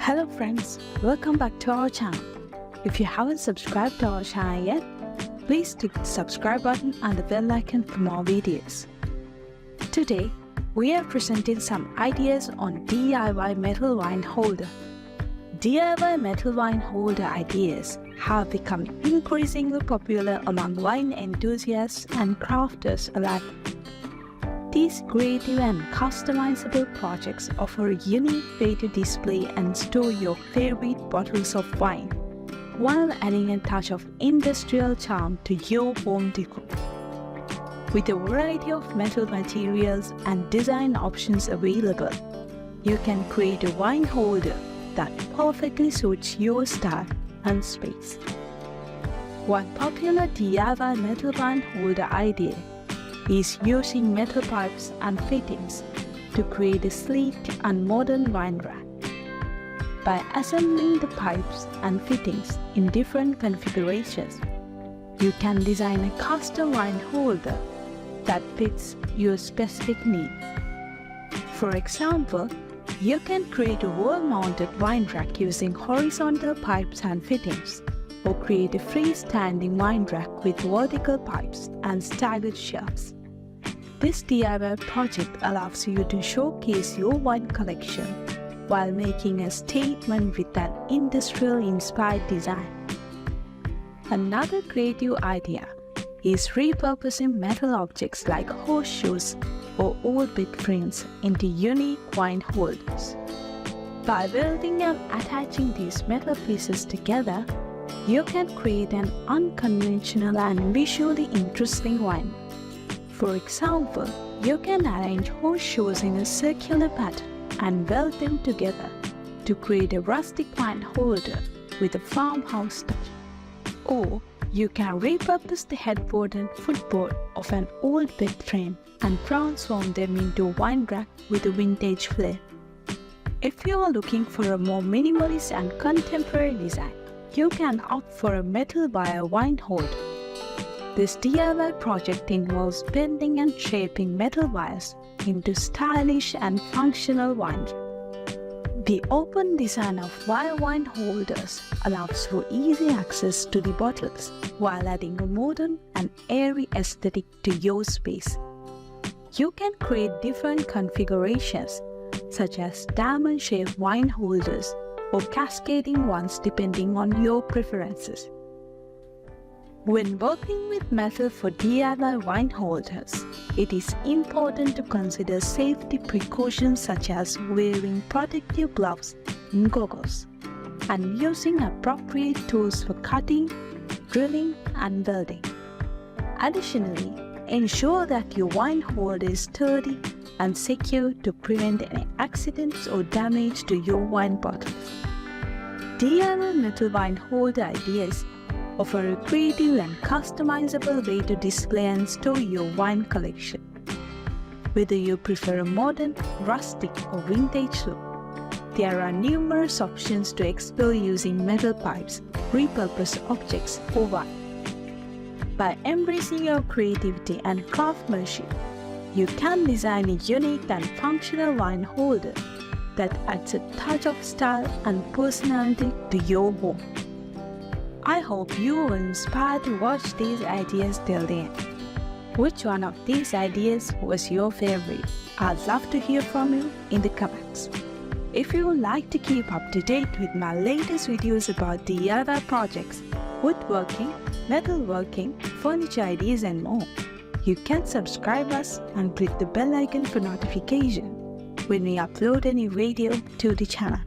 Hello friends, welcome back to our channel. If you haven't subscribed to our channel yet, please click the subscribe button and the bell icon for more videos. Today, we are presenting some ideas on DIY metal wine holder. DIY metal wine holder ideas have become increasingly popular among wine enthusiasts and crafters alike. These creative and customizable projects offer a unique way to display and store your favorite bottles of wine, while adding a touch of industrial charm to your home decor. With a variety of metal materials and design options available, you can create a wine holder that perfectly suits your style and space. One popular DIY metal wine holder idea is using metal pipes and fittings to create a sleek and modern wine rack. By assembling the pipes and fittings in different configurations, you can design a custom wine holder that fits your specific needs. For example, you can create a wall-mounted wine rack using horizontal pipes and fittings, or create a freestanding wine rack with vertical pipes and staggered shelves. This DIY project allows you to showcase your wine collection while making a statement with an industrial-inspired design. Another creative idea is repurposing metal objects like horseshoes or old bed frames into unique wine holders. By welding and attaching these metal pieces together, you can create an unconventional and visually interesting wine. For example, you can arrange horseshoes in a circular pattern and weld them together to create a rustic wine holder with a farmhouse touch. Or you can repurpose the headboard and footboard of an old bed frame and transform them into a wine rack with a vintage flair. If you are looking for a more minimalist and contemporary design, you can opt for a metal wire wine holder. This DIY project involves bending and shaping metal wires into stylish and functional wine. The open design of wire wine holders allows for easy access to the bottles while adding a modern and airy aesthetic to your space. You can create different configurations such as diamond-shaped wine holders or cascading ones depending on your preferences. When working with metal for DIY wine holders, it is important to consider safety precautions such as wearing protective gloves and goggles, and using appropriate tools for cutting, drilling, and welding. Additionally, ensure that your wine holder is sturdy and secure to prevent any accidents or damage to your wine bottles. DIY metal wine holder ideas offer a creative and customizable way to display and store your wine collection. Whether you prefer a modern, rustic, or vintage look, there are numerous options to explore using metal pipes, repurposed objects, or wine. By embracing your creativity and craftsmanship, you can design a unique and functional wine holder that adds a touch of style and personality to your home. I hope you were inspired to watch these ideas till the end. Which one of these ideas was your favorite? I'd love to hear from you in the comments. If you would like to keep up to date with my latest videos about DIY projects, woodworking, metalworking, furniture ideas and more, you can subscribe us and click the bell icon for notification when we upload a new video to the channel.